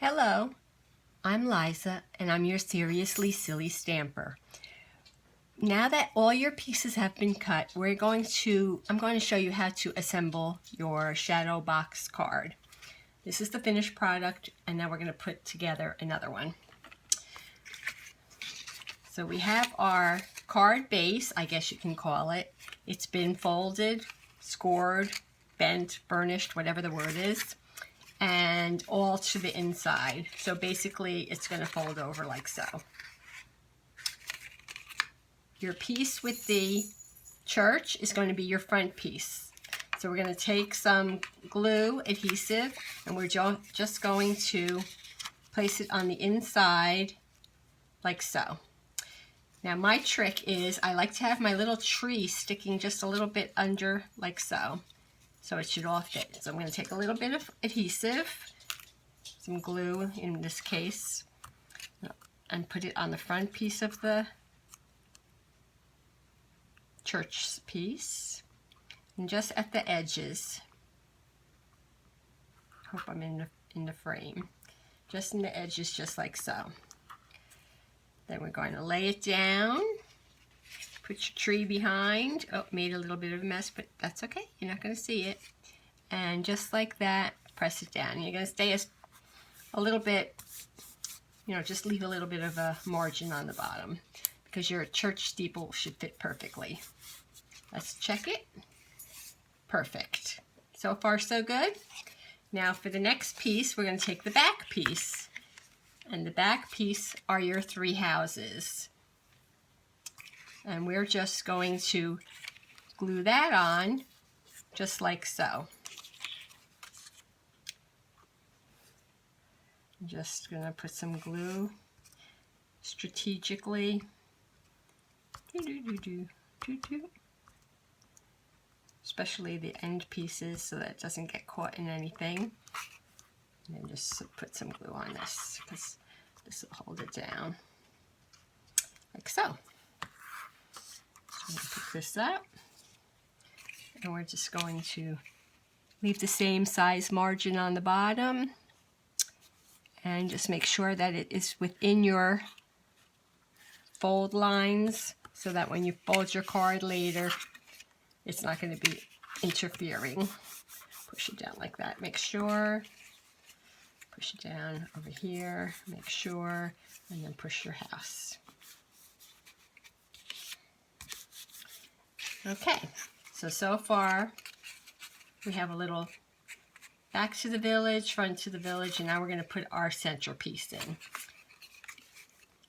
Hello, I'm Liza and I'm your Seriously Silly Stamper. Now that all your pieces have been cut, I'm going to show you how to assemble your shadow box card. This is the finished product, and now we're going to put together another one. So we have our card base, I guess you can call it. It's been folded, scored, bent, burnished, whatever the word is, and all to the inside. So basically it's going to fold over like so. Your piece with the church is going to be your front piece. So we're going to take some glue adhesive and we're just going to place it on the inside like so. Now my trick is I like to have my little tree sticking just a little bit under like so. So it should all fit. So I'm going to take a little bit of adhesive, some glue in this case, and put it on the front piece of the church piece and just at the edges. Hope I'm in the frame. Just in the edges, just like so. Then we're going to lay it down. Put your tree behind. Oh, made a little bit of a mess, but that's okay. You're not going to see it. And just like that, press it down. You're going to stay a little bit, just leave a little bit of a margin on the bottom because your church steeple should fit perfectly. Let's check it. Perfect. So far, so good. Now for the next piece, we're going to take the back piece. And the back piece are your three houses. And we're just going to glue that on just like so. I'm just going to put some glue strategically. Especially the end pieces so that it doesn't get caught in anything. And then just put some glue on this because this will hold it down like so. So I'm going to pick this up and we're just going to leave the same size margin on the bottom and just make sure that it is within your fold lines so that when you fold your card later it's not going to be interfering. Push it down like that. Make sure. Push it down over here. Make sure. And then push your house. Okay. So far we have a little back to the village, front to the village, and now we're going to put our centerpiece in.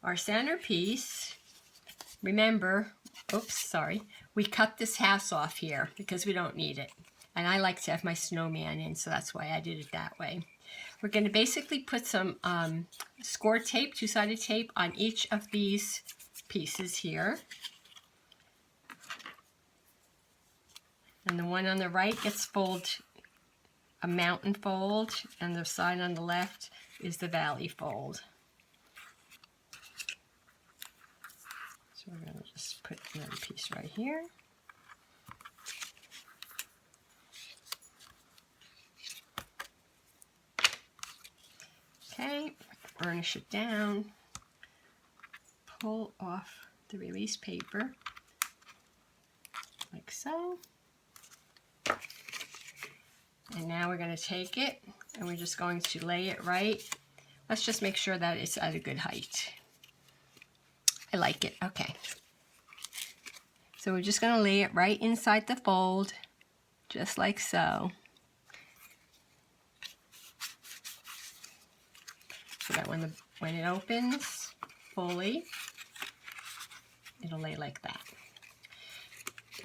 Our centerpiece, remember, we cut this house off here because we don't need it. And I like to have my snowman in, so that's why I did it that way. We're going to basically put some score tape, two-sided tape, on each of these pieces here. And the one on the right gets a mountain fold, and the side on the left is the valley fold. So we're going to just put another piece right here. Okay, burnish it down, pull off the release paper like so. And now we're going to take it and we're just going to lay it right. Let's just make sure that it's at a good height. I like it. Okay. So we're just going to lay it right inside the fold, just like so. So that when it opens fully, it'll lay like that.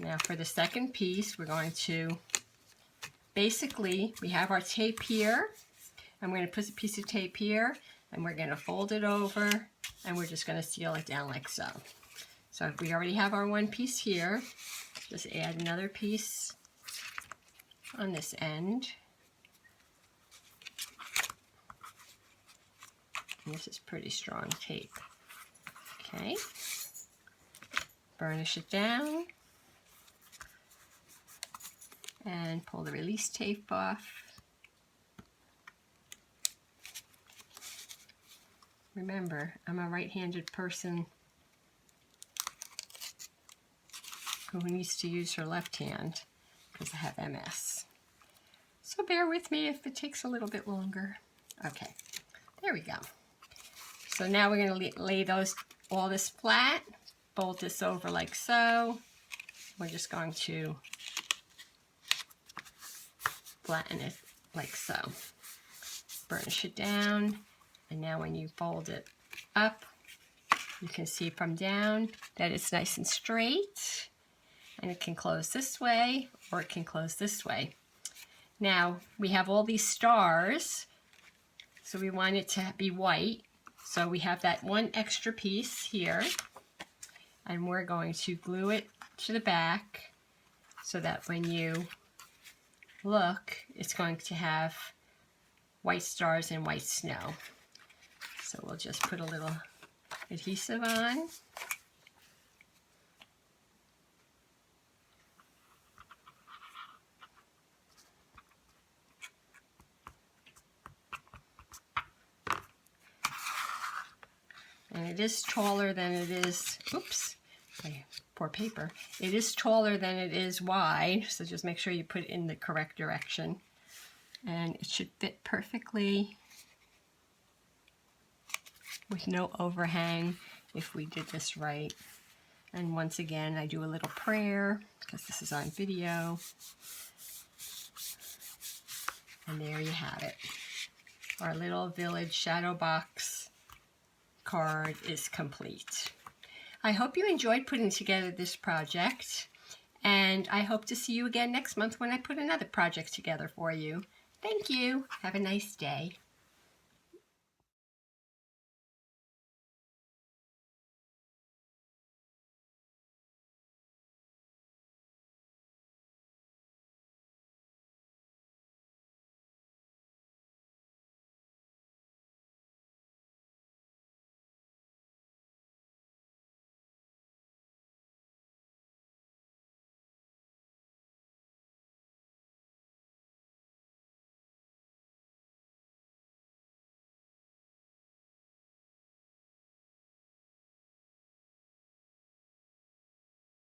Now for the second piece, we're going to, basically, we have our tape here, and we're going to put a piece of tape here, and we're going to fold it over, and we're just going to seal it down like so. So if we already have our one piece here, just add another piece on this end. And this is pretty strong tape. Okay. Burnish it down. And pull the release tape off. Remember, I'm a right-handed person who needs to use her left hand because I have MS. So bear with me if it takes a little bit longer. Okay, there we go. So now we're going to lay all this flat, fold this over like so. We're just going to flatten it like so. Burnish it down, and now when you fold it up, you can see from down that it's nice and straight, and it can close this way or it can close this way. Now we have all these stars, so we want it to be white, so we have that one extra piece here, and we're going to glue it to the back so that when you look, it's going to have white stars and white snow. So we'll just put a little adhesive on. And it is taller than it is, oops, poor paper. It is taller than it is wide, so just make sure you put it in the correct direction. And it should fit perfectly with no overhang if we did this right. And once again, I do a little prayer because this is on video. And there you have it. Our little village shadow box card is complete. I hope you enjoyed putting together this project, and I hope to see you again next month when I put another project together for you. Thank you. Have a nice day.